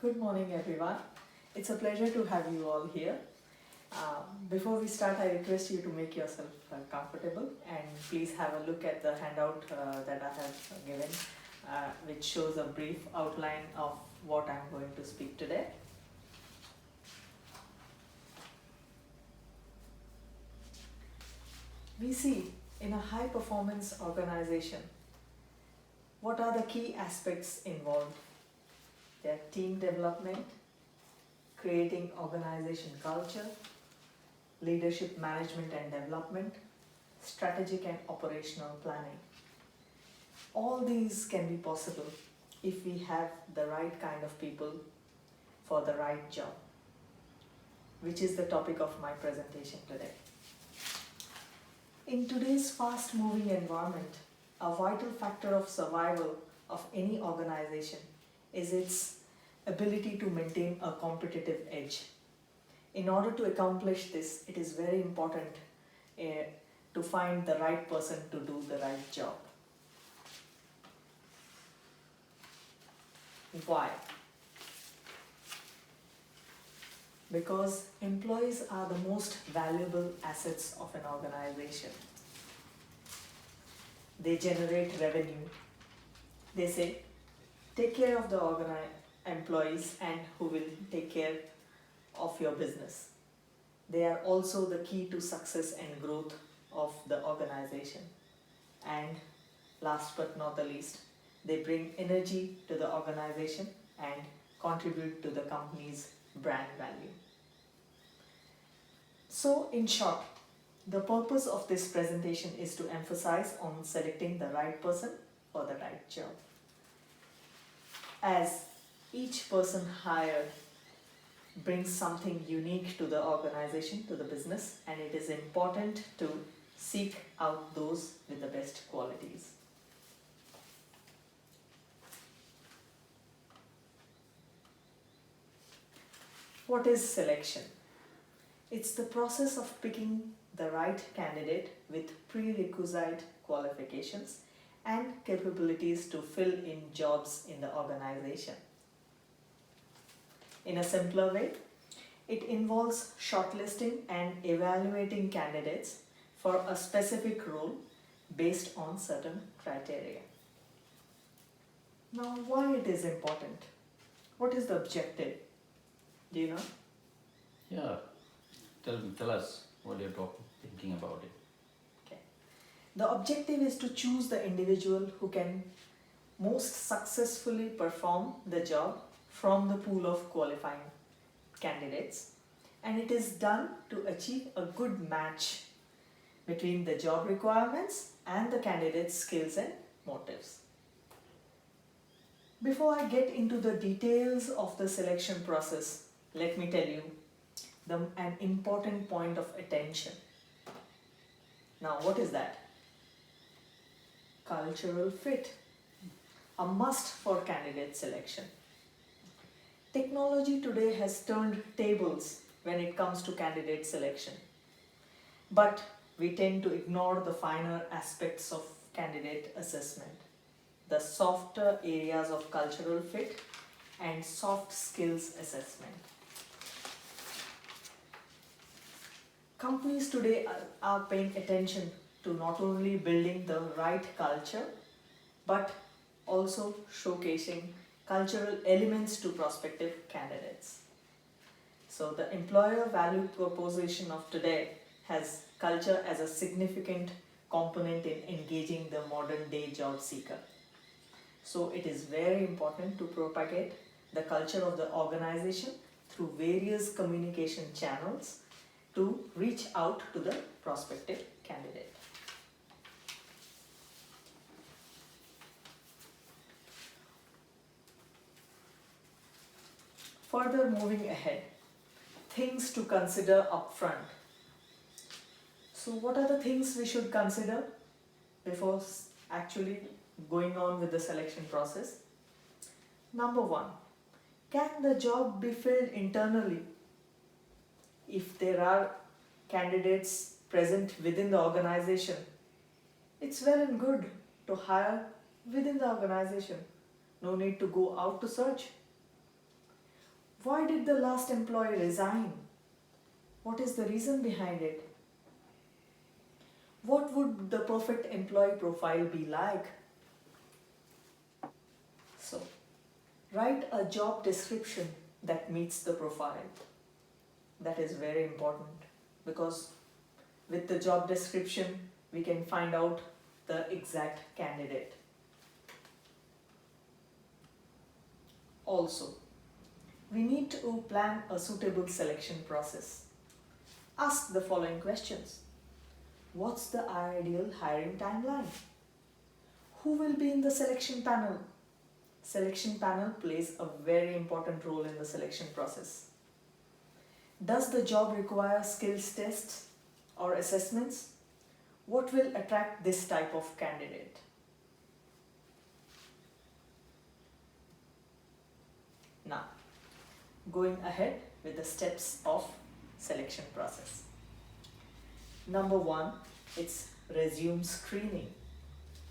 Good morning, everyone. It's a pleasure to have you all here. Before we start, I request you to make yourself comfortable and please have a look at the handout that I have given, which shows a brief outline of what I'm going to speak today. We see in a high performance organization, what are the key aspects involved? They're team development, creating organization culture, leadership management and development, strategic and operational planning. All these can be possible if we have the right kind of people for the right job, which is the topic of my presentation today. In today's fast-moving environment, a vital factor of survival of any organization is its ability to maintain a competitive edge. In order to accomplish this, it is very important to find the right person to do the right job. Why? Because employees are the most valuable assets of an organization. They generate revenue. They say, take care of the employees and who will take care of your business. They are also the key to success and growth of the organization. And last but not the least, they bring energy to the organization and contribute to the company's brand value. So in short, the purpose of this presentation is to emphasize on selecting the right person for the right job. As each person hired brings something unique to the organization, to the business, and it is important to seek out those with the best qualities. What is selection? It's the process of picking the right candidate with prerequisite qualifications and capabilities to fill in jobs in the organization. In a simpler way, it involves shortlisting and evaluating candidates for a specific role based on certain criteria. Now, why it is important? What is the objective? Do you know? Yeah, tell us what you're thinking about it. Okay. The objective is to choose the individual who can most successfully perform the job from the pool of qualifying candidates, and it is done to achieve a good match between the job requirements and the candidate's skills and motives. Before I get into the details of the selection process, let me tell you an important point of attention. Now, what is that? Cultural fit, a must for candidate selection. Technology today has turned tables when it comes to candidate selection, but we tend to ignore the finer aspects of candidate assessment, the softer areas of cultural fit and soft skills assessment. Companies today are paying attention to not only building the right culture, but also showcasing cultural elements to prospective candidates. So the employer value proposition of today has culture as a significant component in engaging the modern day job seeker. So it is very important to propagate the culture of the organization through various communication channels to reach out to the prospective candidate. Further moving ahead, things to consider upfront. So what are the things we should consider before actually going on with the selection process? Number one, can the job be filled internally? If there are candidates present within the organization, it's well and good to hire within the organization. No need to go out to search. Why did the last employee resign? What is the reason behind it? What would the perfect employee profile be like? So, write a job description that meets the profile. That is very important because with the job description, we can find out the exact candidate. Also, we need to plan a suitable selection process. Ask the following questions. What's the ideal hiring timeline? Who will be in the selection panel? Selection panel plays a very important role in the selection process. Does the job require skills tests or assessments? What will attract this type of candidate? Now, going ahead with the steps of selection process. Number 1, it's resume screening.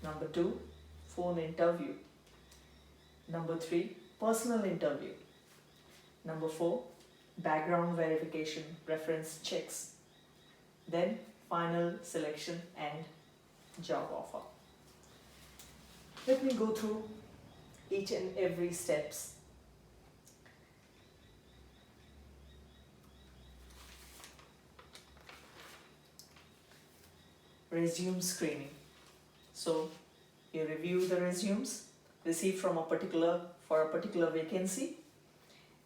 Number 2, phone interview. Number 3, personal interview. Number 4, background verification, reference checks. Then final selection and job offer. Let me go through each and every steps. Resume screening. So you review the resumes received for a particular vacancy,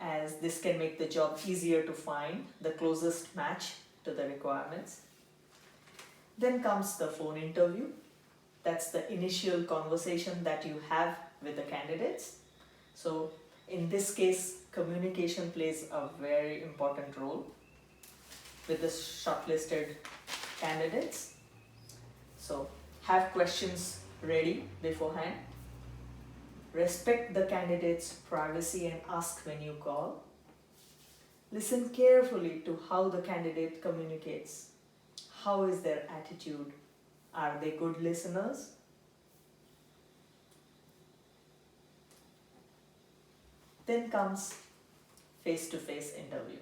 as this can make the job easier to find the closest match to the requirements. Then comes the phone interview. That's the initial conversation that you have with the candidates. So in this case, communication plays a very important role with the shortlisted candidates. So have questions ready beforehand. Respect the candidate's privacy and ask when you call. Listen carefully to how the candidate communicates. How is their attitude? Are they good listeners? Then comes face-to-face interview.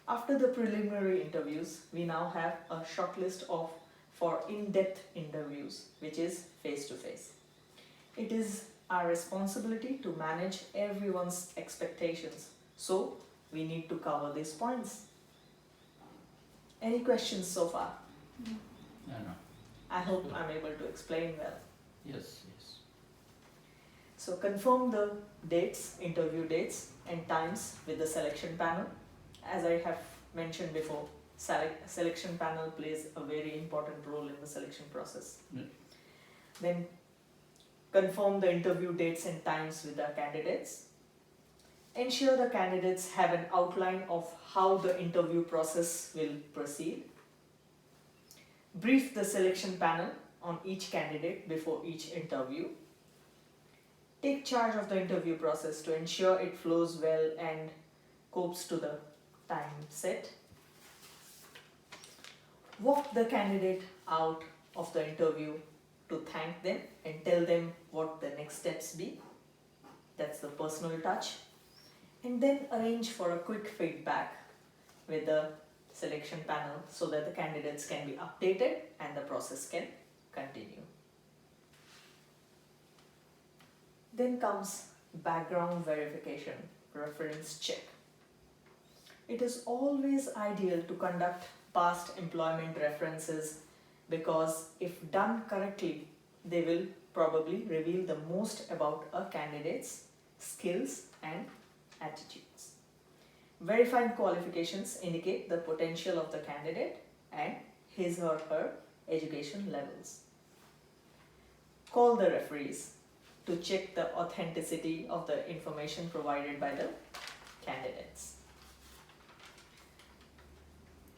After the preliminary interviews, we now have a shortlist for in-depth interviews, which is face-to-face. It is our responsibility to manage everyone's expectations, so we need to cover these points. Any questions so far? No. I hope I'm able to explain well. Yes. So confirm the dates, interview dates and times with the selection panel. As I have mentioned before, selection panel plays a very important role in the selection process. Yeah. Then confirm the interview dates and times with the candidates. Ensure the candidates have an outline of how the interview process will proceed. Brief the selection panel on each candidate before each interview. Take charge of the interview process to ensure it flows well and copes to the time set. Walk the candidate out of the interview to thank them and tell them what the next steps be. That's the personal touch. And then arrange for a quick feedback with the selection panel so that the candidates can be updated and the process can continue. Then comes background verification, reference check. It is always ideal to conduct past employment references because if done correctly, they will probably reveal the most about a candidate's skills and attitudes. Verifying qualifications indicate the potential of the candidate and his or her education levels. Call the referees to check the authenticity of the information provided by the candidates.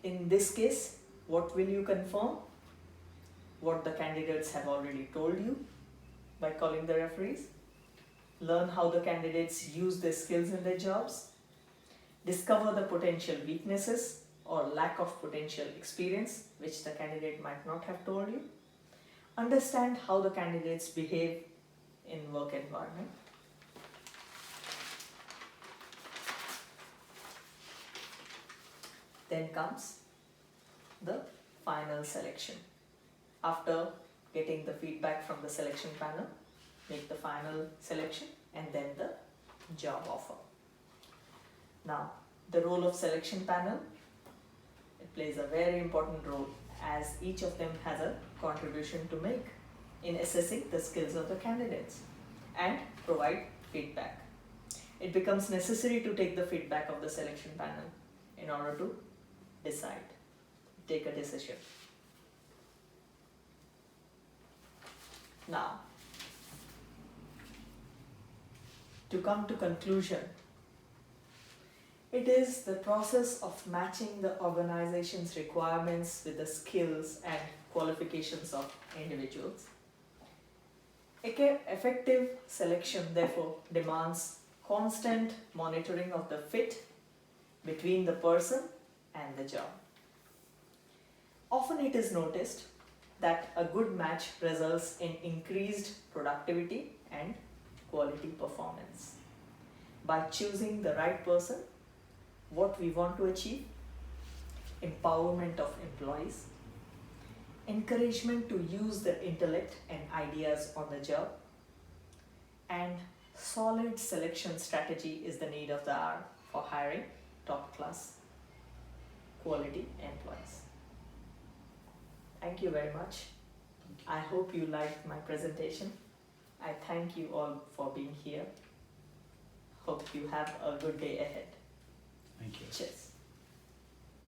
In this case, what will you confirm? What the candidates have already told you by calling the referees. Learn how the candidates use their skills in their jobs. Discover the potential weaknesses or lack of potential experience which the candidate might not have told you. Understand how the candidates behave in work environment. Then comes the final selection. After getting the feedback from the selection panel, make the final selection and then the job offer. Now, the role of selection panel, it plays a very important role as each of them has a contribution to make in assessing the skills of the candidates and provide feedback. It becomes necessary to take the feedback of the selection panel in order to decide, take a decision. Now, to come to conclusion, it is the process of matching the organization's requirements with the skills and qualifications of individuals. Effective selection, therefore, demands constant monitoring of the fit between the person and the job. Often it is noticed that a good match results in increased productivity and quality performance. By choosing the right person, what we want to achieve: empowerment of employees, encouragement to use their intellect and ideas on the job, and solid selection strategy is the need of the hour for hiring top class quality employees. Thank you very much. I hope you liked my presentation. I thank you all for being here. Hope you have a good day ahead. Thank you. Cheers.